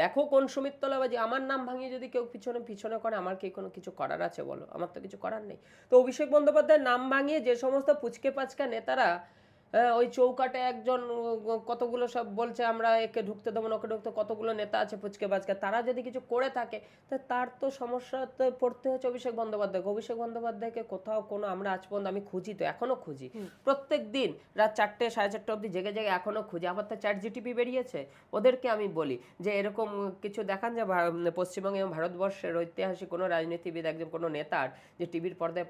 দেখো কোন সুমিত তোলাবাজি। আমার নাম ভাঙিয়ে যদি কেউ পিছনে পিছনে করে, আমার কি কোনো কিছু করার আছে বলো? আমার তো কিছু করার নেই। তো অভিষেক বন্দ্যোপাধ্যায়ের নাম ভাঙিয়ে যে সমস্ত পুচকে পাচকা নেতারা ওই চৌকাটে একজন কতগুলো সব বলছে আমরা একে ঢুকতে দেবো না, ওকে ঢুকতে, কতগুলো নেতা আছে পুচকে বাচকা, তারা যদি কিছু করে থাকে তা তার তো সমস্যাতে পড়তে হচ্ছে অভিষেক বন্দ্যোপাধ্যায়কে। অভিষেক বন্দ্যোপাধ্যায়কে কোথাও কোনো, আমরা আজ পর্যন্ত, আমি খুঁজি তো, এখনো খুঁজি, প্রত্যেক দিন রাত 4টে 4:30 অবধি জেগে জেগে এখনো খুঁজি। আবার তো চ্যাট জিটিপি বেরিয়েছে, ওদেরকে আমি বলি যে এরকম কিছু দেখান যে পশ্চিমবঙ্গে এবং ভারতবর্ষের ঐতিহাসিক কোনো রাজনীতিবিদ, একজন কোনো নেতার যে টিভির পর্দায়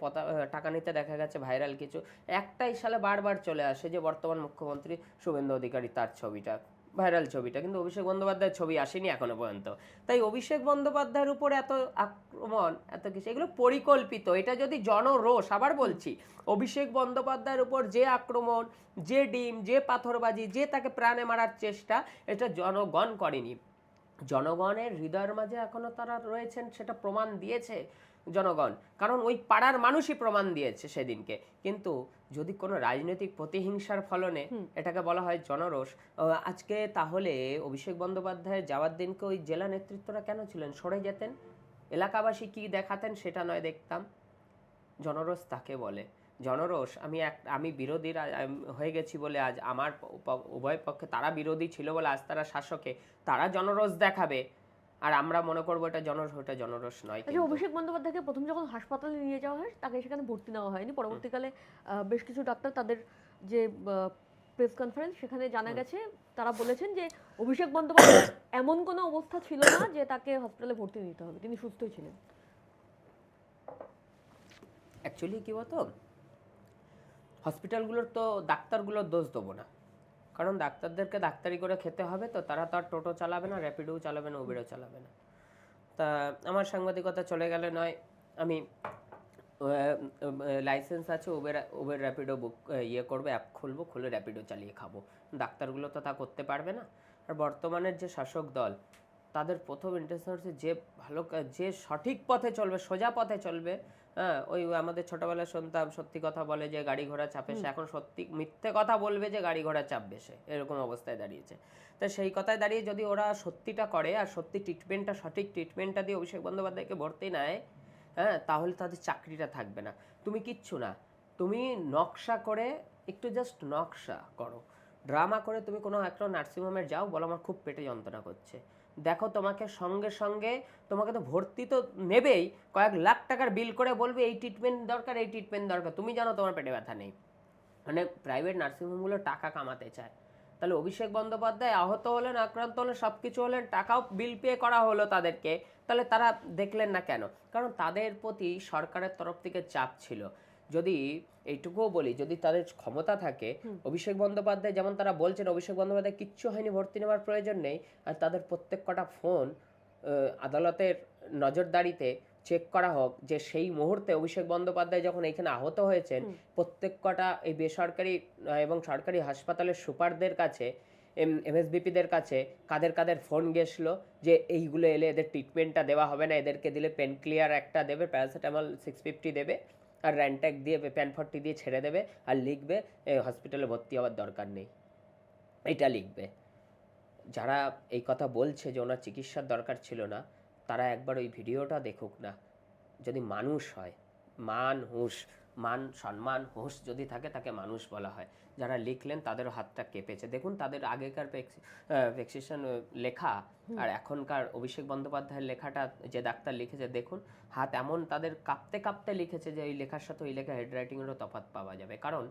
টাকা নিতে দেখা গেছে ভাইরাল কিছু, একটাই সালে বারবার চলে আসে যে বর্তমান মুখ্যমন্ত্রী শুভেন্দু অধিকারী, তার ছবিটা, ভাইরাল ছবিটা, কিন্তু অভিষেক বন্দ্যোপাধ্যায়ের ছবি আসেনি এখনো পর্যন্ত। তাই অভিষেক বন্দ্যোপাধ্যায়ের উপর এত আক্রমণ, এত কিছু, এগুলো পরিকল্পিত। এটা যদি জনরোষ, আবার বলছি, অভিষেক বন্দ্যোপাধ্যায়ের উপর যে আক্রমণ, যে ডিম, যে পাথরবাজি, যে তাকে প্রাণে মারার চেষ্টা, এটা জনগণ করেনি। জনগণের হৃদয়ের মাঝে এখনো তারা রয়েছেন, সেটা প্রমাণ দিয়েছে জনগণ, কারণ ওই পাড়ার মানুষই প্রমাণ দিয়েছে সেদিনকে। কিন্তু যদি কোনো রাজনৈতিক প্রতিহিংসার ফলনে এটাকে বলা হয় জনরোষ, আজকে তাহলে অভিষেক বন্দ্যোপাধ্যায় যাওয়ার দিনকে ওই জেলা নেতৃত্বরা কেন ছিলেন? সরে যেতেন, এলাকাবাসী কি দেখাতেন সেটা নয় দেখতাম। জনরোষ তাকে বলে। জনরোষ, আমি বিরোধীর হয়ে গেছি বলে আজ আমার উভয় পক্ষে, তারা বিরোধী ছিল বলে আজ তারা শাসকে, তারা জনরোষ দেখাবে আর আমরা মনে করবো এটা জনরোষ, ওটা জনরোষ নয়। আচ্ছা, অভিষেক বন্দ্যোপাধ্যায়কে প্রথম যখন হাসপাতালে নিয়ে যাওয়া হয় তাকে সেখানে ভর্তি নেওয়া হয়নি, পরবর্তীকালে বেশ কিছু ডাক্তার তাদের যে প্রেস কনফারেন্স সেখানে জানা গেছে তারা বলেছেন যে অভিষেক বন্দ্যোপাধ্যায় এমন কোনো অবস্থা ছিল না যে তাকে হসপিটালে ভর্তি নিতে হবে, তিনি সুস্থই ছিলেন। অ্যাকচুয়ালি কি বলতো, হসপিটালগুলোর তো ডাক্তারগুলোর দোষ দেবো না, কারণ ডাক্তারদেরকে ডাক্তারি করে খেতে হবে, তো তারা তো আর টোটো চালাবে না, র্যাপিডোও চালাবে না, উবেরও চালাবে না। তা আমার সাংবাদিকতা চলে গেলে নয়, আমি লাইসেন্স আছে, উবের র্যাপিডো বুক করবে, অ্যাপ খুলবো, খুলে র্যাপিডো চালিয়ে খাবো। ডাক্তারগুলো তো তা করতে পারবে না। আর বর্তমানের যে শাসক দল, তাদের প্রথম ইন্টেনশন হচ্ছে যে সঠিক পথে চলবে, সোজা পথে চলবে। হ্যাঁ, ওই আমাদের ছোটবেলায় শুনতাম সত্যি কথা বলে যে গাড়ি ঘোড়া চাপে সে, এখন সত্যি মিথ্যে কথা বলবে যে গাড়ি ঘোড়া চাপবে সে, এরকম অবস্থায় দাঁড়িয়েছে। তো সেই কথায় দাঁড়িয়ে যদি ওরা সত্যিটা করে আর সত্যি সঠিক ট্রিটমেন্টটা দিয়ে অভিষেক বন্দ্যোপাধ্যায়কে ভর্তি নেয়, হ্যাঁ, তাহলে তাদের চাকরিটা থাকবে না। তুমি কিচ্ছু না, তুমি নকশা করে, একটু জাস্ট নকশা করো, ড্রামা করে তুমি কোনো একটা নার্সিংহোমে যাও, বলো আমার খুব পেটে যন্ত্রণা করছে, দেখো তোমাকে সঙ্গে সঙ্গে, তোমাকে তো ভর্তি তো নেবেই, কয়েক লাখ টাকার বিল করে বলবে এই ট্রিটমেন্ট দরকার, এই ট্রিটমেন্ট দরকার, তুমি জানো তোমার পেটে ব্যথা নেই। মানে প্রাইভেট নার্সিংহোমগুলো টাকা কামাতে চায়। তাহলে অভিষেক বন্দ্যোপাধ্যায় আহত হলেন, আক্রান্ত হলেন, সব কিছু হলেন, টাকাও বিল পে করা হলো তাদেরকে, তাহলে তারা দেখলেন না কেন? কারণ তাদের প্রতি সরকারের তরফ থেকে চাপ ছিল। যদি এইটুকুও বলি, যদি তাদের ক্ষমতা থাকে, অভিষেক বন্দ্যোপাধ্যায় যেমন তারা বলছেন অভিষেক বন্দ্যোপাধ্যায় কিচ্ছু হয়নি, ভর্তি নেওয়ার প্রয়োজন নেই, আর তাদের প্রত্যেক কটা ফোন আদালতের নজরদারিতে চেক করা হোক যে সেই মুহূর্তে অভিষেক বন্দ্যোপাধ্যায় যখন এখানে আহত হয়েছেন, প্রত্যেক কটা এই বেসরকারি এবং সরকারি হাসপাতালের সুপারদের কাছে, এমএসবিপিদের কাছে কাদের কাদের ফোন গেছিলো যে এইগুলো এলে এদের ট্রিটমেন্টটা দেওয়া হবে না, এদেরকে দিলে পেন ক্লিয়ার একটা দেবে, প্যারাসিটামল 650 দেবে, আর র্যান্ট্যাক দিয়ে প্যান 40 দিয়ে ছেড়ে দেবে, আর লিখবে হসপিটালে ভর্তি হওয়ার দরকার নেই, এটা লিখবে। যারা এই কথা বলছে যে ওনার চিকিৎসার দরকার ছিল না, তারা একবার ওই ভিডিওটা দেখুক না। যদি মানুষ হয়, মান সম্মান হুঁশ যদি থাকে, তাকে মানুষ বলা হয়। যারা লিখলেন তাদেরও হাতটা কেঁপেছে। দেখুন তাদের আগেকার প্রেসক্রিপশন লেখা আর এখনকার অভিষেক বন্দ্যোপাধ্যায়ের লেখাটা যে ডাক্তার লিখেছে, দেখুন হাত এমন তাদের কাঁপতে কাঁপতে লিখেছে যে ওই লেখার সাথে ওই লেখা হ্যান্ডরাইটিংয়েরও তফাৎ পাওয়া যাবে। কারণ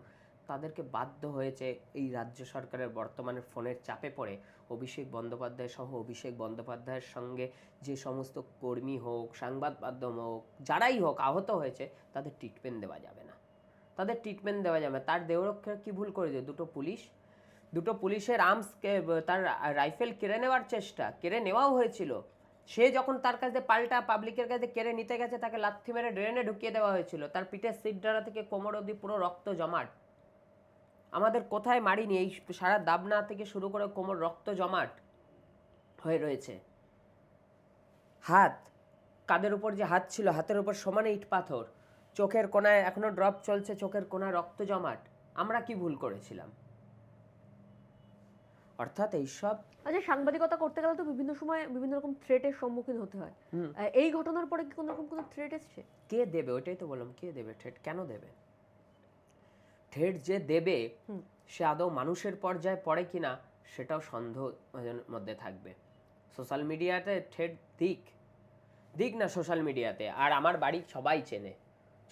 তাদেরকে বাধ্য হয়েছে এই রাজ্য সরকারের বর্তমানে ফোনের চাপে পড়ে অভিষেক বন্দ্যোপাধ্যায় সহ অভিষেক বন্দ্যোপাধ্যায়ের সঙ্গে যে সমস্ত কর্মী হোক, সংবাদ মাধ্যম হোক, যারাই হোক আহত হয়েছে, তাদের ট্রিটমেন্ট দেওয়া যাবে না, তাদের ট্রিটমেন্ট দেওয়া যাবে। তার দেহরক্ষা কি ভুল করেছে? দুটো পুলিশের আর্মসকে, তার রাইফেল কেড়ে নেওয়ার চেষ্টা, কেড়ে নেওয়াও হয়েছিল। সে যখন তার কাছে পাল্টা পাবলিকের কাছে কেড়ে নিতে গেছে, তাকে লাথি মেরে ড্রেনে ঢুকিয়ে দেওয়া হয়েছিল। তার পিঠের সিটডারা থেকে কোমর অবধি পুরো রক্ত জমাট। আমাদের কোথায় মারিনি, এই সারা দাবনা থেকে শুরু করে কোমর রক্ত জমাট হয়ে রয়েছে। হাত, কাদের উপর যে হাত ছিল, হাতের উপর সমানে ইট পাথর, চোখের কোনায় এখনো ড্রপ চলছে, চোখের কোনায় রক্ত জমাট। আমরা কি ভুল করেছিলাম? অর্থাৎ এইসব। আচ্ছা, সাংবাদিকতা করতে গেলে তো বিভিন্ন সময় বিভিন্ন রকম থ্রেটের সম্মুখীন হতে হয়। এই ঘটনার পরে কি কোনো রকম কোনো থ্রেট এসেছে? কে দেবে? ওইটাই তো বললাম, কে দেবে থ্রেট? কেন দেবে থ্রেট? যে দেবে সে আদৌ মানুষের পর্যায়ে পড়ে কিনা সেটাও সন্দেহের মধ্যে থাকবে। সোশ্যাল মিডিয়াতে থ্রেট দিক না সোশ্যাল মিডিয়াতে, আর আমার বাড়ি সবাই চেনে,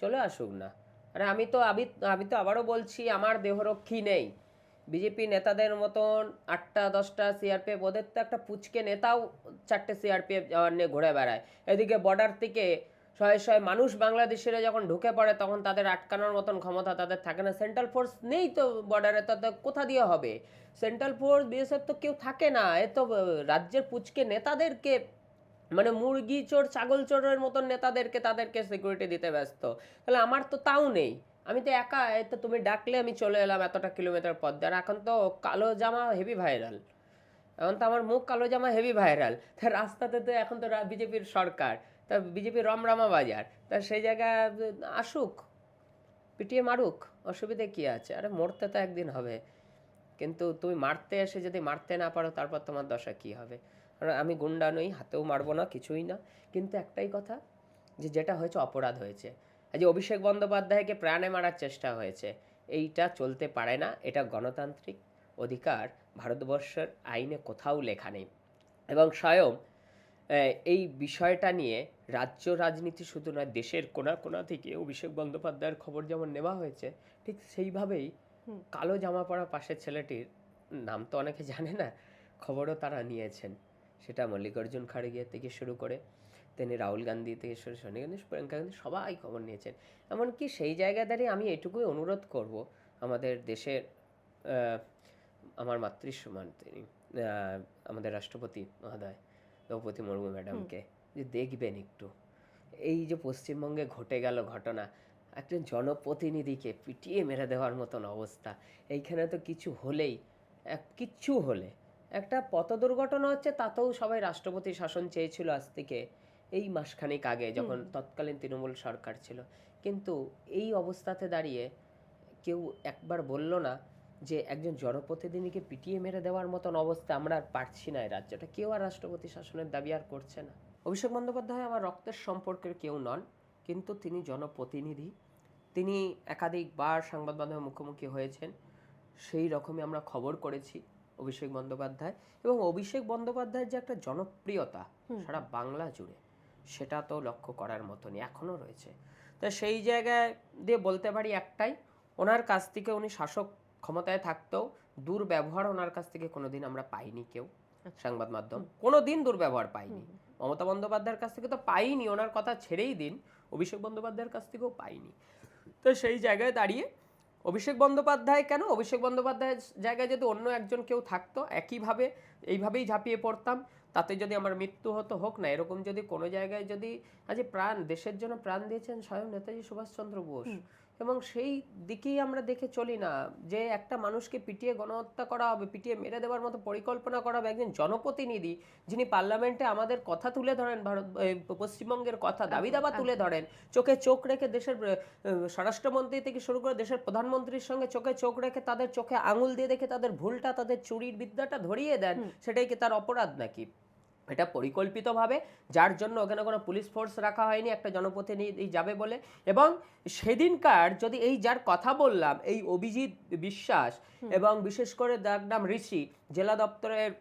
চলে আসুক না। আরে আমি তো আবারও বলছি, আমার দেহরক্ষী নেই। বিজেপি নেতাদের মতন 8টা 10টা সিআরপিএফ, ওদের তো একটা পুচকে নেতাও 4টে সিআরপিএফ জওয়ান নিয়ে ঘুরে বেড়ায়। এদিকে বর্ডার থেকে শয়ে মানুষ বাংলাদেশিরা যখন ঢুকে পড়ে, তখন তাদের আটকানোর মতন ক্ষমতা তাদের থাকে না। সেন্ট্রাল ফোর্স নেই তো বর্ডারে, তাদের কোথা দিয়ে হবে? সেন্ট্রাল ফোর্স বিএসএফ তো কেউ থাকে না। এ তো রাজ্যের পুচকে নেতাদেরকে, মানে মুরগি চোর ছাগল চোরের মতন নেতাদেরকে, তাদেরকে সিকিউরিটি দিতে ব্যস্ত। তাহলে আমার তো তাও নেই, আমি তো একা। তো তুমি ডাকলে আমি চলে এলাম এতটা কিলোমিটার পথ দিয়ে। আর এখন তো কালো জামা হেভি ভাইরাল, এখন তো আমার মুখ কালো জামা হেভি ভাইরাল। রাস্তাতে তো এখন তো বিজেপির সরকার, তা বিজেপি রমরমা বাজার, তা সেই জায়গায় আসুক, পিটিয়ে মারুক, অসুবিধে কি আছে? আরে মরতে তো একদিন হবে, কিন্তু তুমি মারতে এসে যদি মারতে না পারো তারপর তোমার দশা কি হবে? আর আমি গুন্ডা নই, হাতেও মারবো না, কিছুই না, কিন্তু একটাই কথা, যে যেটা হয়েছে অপরাধ হয়েছে। আজ অভিষেক বন্দ্যোপাধ্যায়কে প্রাণে মারার চেষ্টা হয়েছে, এইটা চলতে পারে না। এটা গণতান্ত্রিক অধিকার ভারতবর্ষের আইনে কোথাও লেখা নেই। এবং স্বয়ং এই বিষয়টা নিয়ে রাজ্য রাজনীতি শুধু নয়, দেশের কোণা কোণা থেকে অভিষেক বন্দ্যোপাধ্যায়ের খবর যেমন নেওয়া হয়েছে, ঠিক সেইভাবেই কালো জামা পরা পাশের ছেলেটির নাম তো অনেকে জানে না, খবরও তারা নিয়েছেন। সেটা মল্লিকার্জুন খাড়গে থেকে শুরু করে তিনি রাহুল গান্ধী থেকে শুরু সোনিয়া গান্ধী, প্রিয়াঙ্কা গান্ধী, সবাই খবর নিয়েছেন। এমনকি সেই জায়গা দাঁড়িয়ে আমি এটুকুই অনুরোধ করব আমাদের দেশের আমার মাতৃসমান তিনি আমাদের রাষ্ট্রপতি মহোদয় দ্রৌপদী মুর্মু ম্যাডামকে, যে দেখবেন একটু এই যে পশ্চিমবঙ্গে ঘটে গেল ঘটনা, একজন জনপ্রতিনিধিকে পিটিয়ে মেরে দেওয়ার মতন অবস্থা। এইখানে তো কিছু হলেই, কিচ্ছু হলে, একটা পথ দুর্ঘটনা হচ্ছে, তাতেও সবাই রাষ্ট্রপতি শাসন চেয়েছিল আজ থেকে এই মাসখানেক আগে, যখন তৎকালীন তৃণমূল সরকার ছিল। কিন্তু এই অবস্থাতে দাঁড়িয়ে কেউ একবার বলল না যে একজন জনপ্রতিনিধিকে পিটিয়ে মেরে দেওয়ার মতন অবস্থা আমরা আর পারছি না এই রাজ্যটা। কেউ আর রাষ্ট্রপতি শাসনের দাবি আর করছে না। অভিষেক বন্দ্যোপাধ্যায় আমার রক্তের সম্পর্কের কেউ নন, কিন্তু তিনি জনপ্রতিনিধি। তিনি একাধিকবার সংবাদ মাধ্যমের মুখোমুখি হয়েছেন, সেই রকমই আমরা খবর করেছি অভিষেক বন্দ্যোপাধ্যায়। এবং অভিষেক বন্দ্যোপাধ্যায়ের যে একটা জনপ্রিয়তা সারা বাংলা জুড়ে, সেটা তো লক্ষ্য করার মতনই এখনও রয়েছে। তো সেই জায়গায় দিয়ে বলতে পারি একটাই, ওনার কাছ থেকে, উনি শাসক ক্ষমতায় থাকতেও দুর্ব্যবহার ওনার কাছ থেকে কোনোদিন আমরা পাইনি কেউ, সংবাদ মাধ্যম কোনোদিন দুর্ব্যবহার পাইনি। মমতা বন্দ্যোপাধ্যায়ের কাছ থেকে তো পাইনি, ওনার কথা ছেড়েই দিন, অভিষেক বন্দ্যোপাধ্যায়ের কাছ থেকেও পাইনি। তো সেই জায়গায় দাঁড়িয়ে অভিষেক বন্দ্যোপাধ্যায় কেন, অভিষেক বন্দ্যোপাধ্যায়ের জায়গায় যদি অন্য একজন কেউ থাকতো, একইভাবে এইভাবেই ঝাঁপিয়ে পড়তাম, তাতে যদি আমার মৃত্যু হতো হোক না, এরকম যদি কোনো জায়গায় যদি আজ প্রাণ, দেশের জন্য প্রাণ দিয়েছেন স্বয়ং নেতাজি সুভাষচন্দ্র বোস, এবং সেই দিকেই আমরা দেখে চলি না যে একটা মানুষকে পিটিয়ে গণহত্যা করা হবে, পিটিয়ে মেরে দেওয়ার মতো পরিকল্পনা করা হবে। একজন জনপ্রতিনিধি যিনি পার্লামেন্টে আমাদের কথা তুলে ধরেন, ভারত পশ্চিমবঙ্গের কথা, দাবি দাবা তুলে ধরেন, চোখে চোখ রেখে দেশের স্বরাষ্ট্রমন্ত্রী থেকে শুরু করে দেশের প্রধানমন্ত্রীর সঙ্গে চোখে চোখ রেখে তাদের চোখে আঙুল দিয়ে দেখে তাদের ভুলটা, তাদের চুরির বিদ্যাটা ধরিয়ে দেন, সেটাই কি তার অপরাধ নাকি? এটা পরিকল্পিতভাবে, যার জন্য ওখানে কোনো পুলিশ ফোর্স রাখা হয়নি, একটা জনপ্রতিনিধি যাবে বলে। এবং সেদিনকার যদি এই যার কথা বললাম, এই অভিজিৎ বিশ্বাস, এবং বিশেষ করে যার নাম ঋষি, জেলা দপ্তরের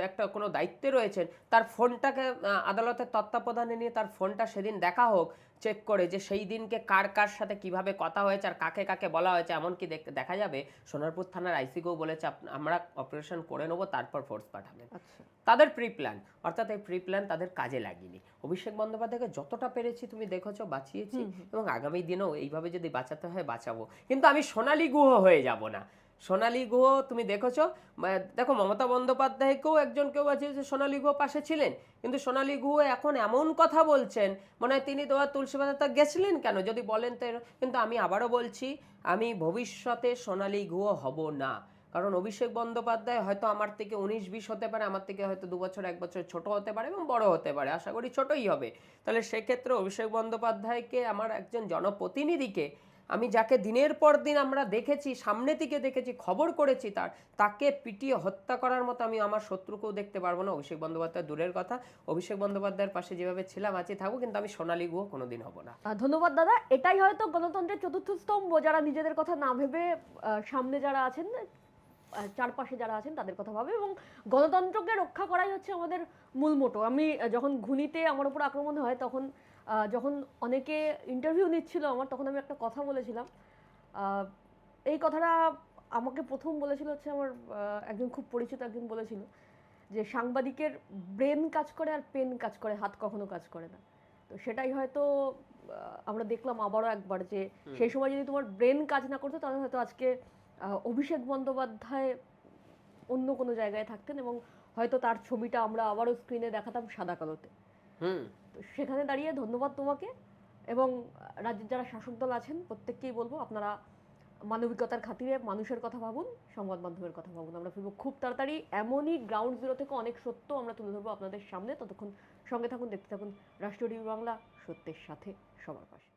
একটা কোনো দায়িত্বে রয়েছেন, তার ফোনটাকে আদালতের তত্ত্বাবধানে নিয়ে তার ফোনটা সেদিন দেখা হোক, চেক করে যে সেই দিনকে কার কার সাথে কিভাবে কথা হয়েছে আর কাকে কাকে বলা হয়েছে। এমনকি দেখা যাবে সোনারপুর থানার আইসিকেও বলেছে আমরা অপারেশন করে নেবো, তারপর ফোর্স পাঠাবেন। তাদের প্রি প্ল্যান, অর্থাৎ এই প্রি প্ল্যান তাদের কাজে লাগিনি। অভিষেক বন্দ্যোপাধ্যায়কে যতটা পেরেছি তুমি দেখেছো বাঁচিয়েছি, এবং আগামী দিনেও এইভাবে যদি বাঁচাতে হয় বাঁচাবো। কিন্তু আমি সোনালী গুহ হয়ে যাব না। সোনালী গুহ তুমি দেখেছো, দেখো মমতা বন্দ্যোপাধ্যায়কেও একজন কেউ বাঁচিয়েছে, সোনালী গুহ পাশে ছিলেন, কিন্তু সোনালী গুহ এখন এমন কথা বলছেন মনে হয় তিনি তো আর তুলসী পাতা গেছিলেন কেন, যদি বলেন তো। কিন্তু আমি আবারও বলছি, আমি ভবিষ্যতে সোনালী গুহ হব না। কারণ অভিষেক বন্দ্যোপাধ্যায় হয়তো আমার থেকে 19-20 হতে পারে, আমার থেকে হয়তো 2 বছর 1 বছর ছোট হতে পারে এবং বড় হতে পারে, আশা করি ছোটই হবে। তাহলে সেক্ষেত্রে অভিষেক বন্দ্যোপাধ্যায়কে, আমার একজন জনপ্রতিনিধিকে, আমি যাকে দিনের পর দিন আমরা দেখেছি, সামনে থেকে দেখেছি, খবর করেছি, তাকে পিটিয়ে হত্যা করার মতো আমি আমার শত্রুকেও দেখতে পারবো না। অভিষেক বন্দ্যোপাধ্যায় দূরের কথা, অভিষেক বন্দ্যোপাধ্যায়ের পাশে যেভাবে ছিলাম আছি থাকবো, কিন্তু আমি সোনালী গুহ কোনোদিন হব না। ধন্যবাদ দাদা। এটাই হয়তো গণতন্ত্রের চতুর্থ স্তম্ভ, যারা নিজেদের কথা না ভেবে সামনে যারা আছেন, চারপাশে যারা আছেন তাদের কথা ভাবে, এবং গণতন্ত্রকে রক্ষা করাই হচ্ছে আমাদের মূল মোটো। আমি যখন ঘুনিতে আমার উপর আক্রমণ হয়, তখন যখন অনেকে ইন্টারভিউ নিচ্ছিল আমার, তখন আমি একটা কথা বলেছিলাম। এই কথাটা আমাকে প্রথম বলেছিল হচ্ছে আমার একজন খুব পরিচিত একজন বলেছিল যে সাংবাদিকের ব্রেন কাজ করে আর পেন কাজ করে, হাত কখনো কাজ করে না। তো সেটাই হয়তো আমরা দেখলাম আবারও একবার, যে সেই সময় যদি তোমার ব্রেন কাজ না করতো, তাহলে হয়তো আজকে অভিষেক বন্দ্যোপাধ্যায় অন্য কোনো জায়গায় থাকতেন, এবং হয়তো তার ছবিটা আমরা আবারও স্ক্রিনে দেখাতাম সাদা কালোতে। তো সেখানে দাঁড়িয়ে ধন্যবাদ তোমাকে, এবং রাজ্যের যারা শাসক দল আছেন প্রত্যেককেই বলবো আপনারা মানবিকতার খাতিরে মানুষের কথা ভাবুন, সংবাদ মাধ্যমের কথা ভাবুন। আমরা ফিরবো খুব তাড়াতাড়ি এমনই গ্রাউন্ড জিরো থেকে অনেক সত্য আমরা তুলে ধরবো আপনাদের সামনে। ততক্ষণ সঙ্গে থাকুন, দেখতে থাকুন রাষ্ট্রীয় টিভি বাংলা, সত্যের সাথে সবার পাশে।